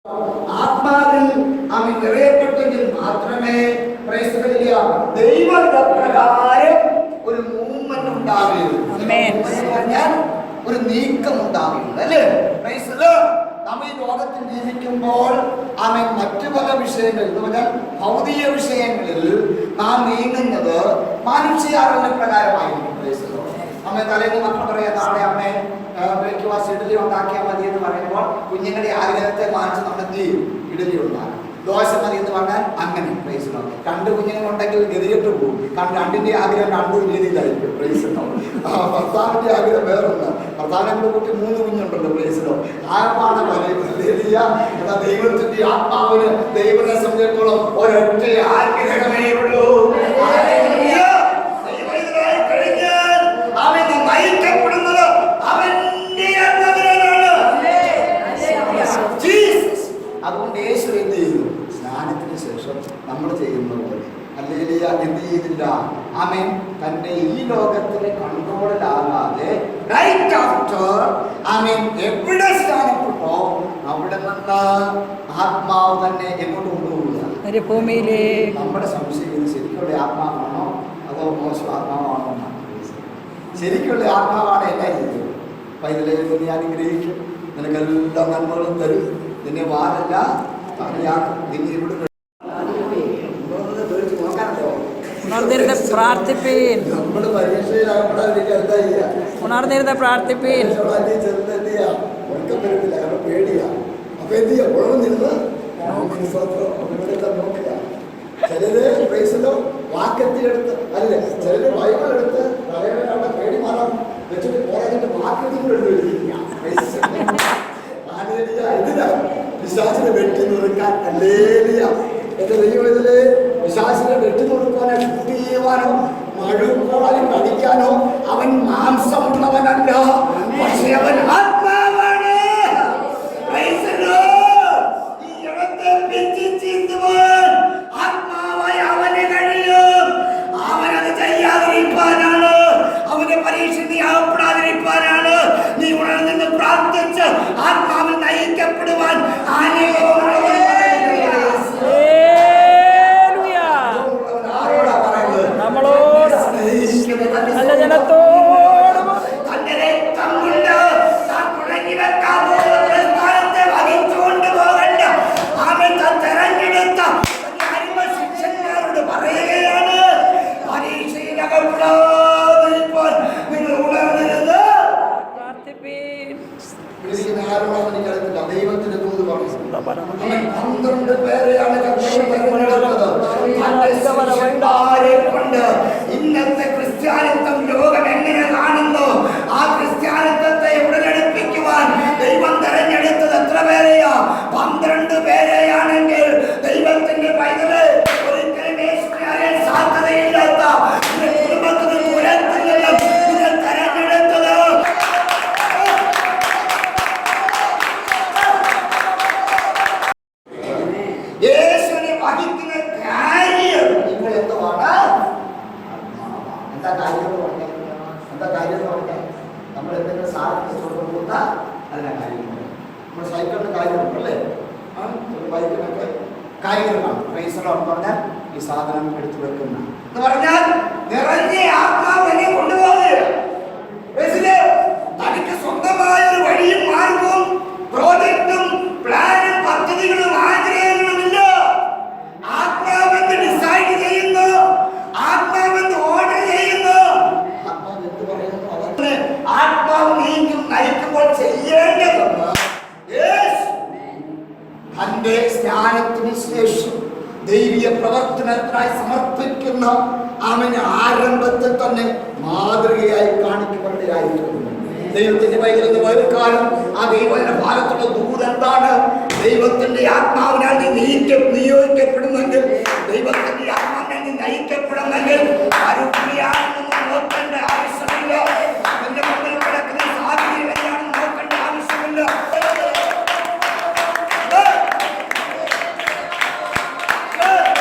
ആത്മാവിൽ അവൻ നിറയപ്പെട്ടെങ്കിൽ മാത്രമേ ദൈവപ്രകാരം ഒരു മൂവ്മെന്റ് ഉണ്ടാവുകയുള്ളൂ, ഒരു നീക്കം ഉണ്ടാവുകയുള്ളൂ അല്ലേ? നമ്മൾ ഈ ലോകത്തിൽ ജീവിക്കുമ്പോൾ അവൻ മറ്റു പല വിഷയങ്ങളിൽ എന്ന് പറഞ്ഞാൽ ഭൗതിക വിഷയങ്ങളിൽ നാം നീങ്ങുന്നത് മാനുഷികാരണ പ്രകാരമായിരിക്കും. അമ്മ തലേന്ന് മക്കൾ പറയാം, നാളെ അമ്മേ ബ്രേക്ക്ഫാസ്റ്റ് ഇഡലി ഉണ്ടാക്കിയാൽ മതി എന്ന് പറയുമ്പോൾ കുഞ്ഞുങ്ങളുടെ ആഗ്രഹത്തെ മാനിച്ച് നമ്മൾ എന്ത് ചെയ്യും? ഇഡലി ഉണ്ടാകും. ദോശ മതി എന്ന് പറഞ്ഞാൽ അങ്ങനെ പ്രൈസിനോ. രണ്ട് കുഞ്ഞുങ്ങളുണ്ടെങ്കിൽ ഗതികെട്ട് പോകും. കാരണം രണ്ടിന്റെ ആഗ്രഹം രണ്ടും രീതിയിലായിരിക്കും. പ്രൈസിനോ. ഭർത്താവിന്റെ ആഗ്രഹം വേറൊന്ന്, ഭർത്താവിനെ കൂട്ടി 3 കുഞ്ഞുണ്ടല്ലോ. പ്രൈസിനോ. ആർപ്പാണ് പറയുന്നത്? ദൈവത്തിന്റെ ആത്മാവിന് ദൈവത്തെ സംബന്ധിച്ചിടത്തോളം ഒരൊറ്റ ആഗ്രഹമേ ഉള്ളൂ. അതുകൊണ്ട് യേശു എന്ത് ചെയ്തു? സ്നാനത്തിന് ശേഷം നമ്മൾ ചെയ്യുന്ന പോലെ ഹല്ലേലൂയ എന്ത് ചെയ്തില്ല? ആമേൻ. തന്റെ ഈ ലോകത്തിലെ കൺട്രോളിലാകാതെ റൈറ്റ് ആഫ്റ്റർ ആമേൻ എവിടെ സ്നാനപ്പെട്ടോ അവിടെ നിന്ന് ആത്മാവ് തന്നെ എങ്ങോട്ട് കൊണ്ടുപോകുക? ഭൂമിയിലെ. നമ്മുടെ സംശയം ശരിക്കുള്ള ആത്മാവാണോ അതോ മോശം ആത്മാവാണോ എന്നാണ്. ശരിക്കുള്ള ആത്മാവാണ് എല്ലാം ചെയ്തത്. പൈതലേ നീ അനുഗ്രഹിക്കും, നിനക്കെല്ലാം നന്മകളും തരും, നിന്നെ വാരല്ല തലയാക്കും, നിന്നെ ഇവിടെ പ്രാർത്ഥിപ്പീൻ. നമ്മള് പരീക്ഷയിലാകുമ്പോഴായിരിക്കും എന്താ ചെയ്യാ? ഉണർന്നിരുന്ന പ്രാർത്ഥിപ്പീൻ. ചെറുതെന്തിയാ ഉറക്കം വരുന്നില്ല, കാരണം പേടിയാ. അപ്പൊ എന്ത് ചെയ്യാ? ഉണർന്നിരുന്ന് നോക്കുക. ചിലര് പ്രൈസല്ലോ വാക്കെത്തിയെടുത്ത് അല്ലേ, ചിലര് ബൈബിൾ എടുത്ത് അവിടെ പേടി മാറാൻ വെച്ചിട്ട് പോരാഞ്ഞിട്ട് വാക്കെത്തിക്കൂടെ എഴുതിയിരിക്കുക. ഇതിനാ വിശ്വാസിനെ വെട്ടി നുറുക്കാൻ. ഹല്ലേലൂയ. എന്റെ ദൈവം ഇതില് വിശ്വാസിനെ വെട്ടി നുറുക്കാനോ ഷൂട്ട് ചെയ്യുവാനോ മഴുക്കോളാലും കടിക്കാനോ അവൻ മാംസമുള്ളവനല്ല, പക്ഷെ അവൻ ആത്മാവാണ്. ആത്മാവായി അവന് കഴിയും. അവനത് ചെയ്യാതിരിക്കാനാണ്, അവന്റെ പരീക്ഷ നീ ആവപ്പെടാതിരിക്കാനാണ് നീ ഉണർന്ന് പ്രാർത്ഥിച്ച് ആത്മാവിൽ നയിക്കപ്പെടുവാൻ നമ്മളോട് നല്ല ജനത്തോടും തന്റെ രക്തം കൊണ്ട് താൻ തുടങ്ങി വെക്കാൻ സ്ഥാനത്തെ വഹിച്ചുകൊണ്ട് പോകണ്ട അവൻ താൻ തെരഞ്ഞെടുത്ത ശിഷ്യന്മാരോട് പറയുകയാണ്, പരീക്ഷയിലകപ്പെടാതിരിക്കാൻ നിങ്ങൾ ഉണർന്നിരുന്നത് ദൈവത്തിന് ദൂത് പറഞ്ഞു. 12 പേരെയാണ് കൊണ്ട് ഇന്നത്തെ ക്രിസ്ത്യാനിത്വം ലോകം എങ്ങനെ കാണുന്നു ആ ക്രിസ്ത്യാനിത്വത്തെ ഉടലെടുപ്പിക്കുവാൻ ദൈവം തെരഞ്ഞെടുത്തത് എത്ര പേരെയാ? 12 പേരെയാണെങ്കിൽ ദൈവത്തിന്റെ പൈതല് ഒരിക്കലും യേശുവിനെ അറിയാൻ സാധ്യതയില്ലാത്ത കുടുംബത്തിന് ദൂരത്തിൽ നിന്നും നിങ്ങൾ തെരഞ്ഞെടുത്തത് യേശുവിനെ വഹിക്കുന്ന കാര്യം നിങ്ങൾ എന്തുവാണ്? എന്താ കാര്യം എന്ന് പറഞ്ഞാൽ നമ്മൾ എന്തെങ്കിലും സാധനം കൊടുക്കുന്ന അതിനാ കാര്യം. നമ്മുടെ സൈക്കിളിന്റെ കാര്യമുണ്ടല്ലേ, ബൈക്കിനൊക്കെ കാര്യങ്ങളാണ്. പൈസകളോ എന്ന് പറഞ്ഞാൽ ഈ സാധനം എടുത്തു വെക്കുന്ന എന്ന് പറഞ്ഞാൽ നിറഞ്ഞ ആത്മാവിനെ കൊണ്ടുപോകുക. തനിക്ക് സ്വന്തമായ ഒരു വഴിയും മാർഗവും പ്രോജക്റ്റും പ്ലാനും പദ്ധതികളും ആഗ്രഹങ്ങളുമില്ല. ആത്മാവെന്ന് ഡിസൈഡ് ചെയ്യുന്നു, ആത്മാവെന്ന് ഓർഡർ ചെയ്യുന്നു. ആത്മാവ് എന്ത് പറയുന്നു? അവർക്ക് ആത്മാവ് നീക്കും നയിക്കുമ്പോൾ ചെയ്യേണ്ടതെന്ന് തന്റെ സ്നാനത്തിന് ശേഷം ദൈവീയ പ്രവർത്തനത്തിനായി സമർപ്പിക്കുന്ന അവന് ആരംഭത്തിൽ തന്നെ മാതൃകയായി കാണിക്കപ്പെടേണ്ടതായിരുന്നു. ദൈവത്തിന്റെ പൈതലെന്ന് വരുക്കാലം ആ ദൈവത്തിന്റെ ഭാഗത്തുള്ള ദൂത് എന്താണ്? ദൈവത്തിന്റെ ആത്മാവിനാൽ നീ നിയോഗിക്കപ്പെടുന്നെങ്കിൽ, ദൈവത്തിന്റെ ആത്മാവിനാൽ നീ നയിക്കപ്പെടുന്നെങ്കിൽ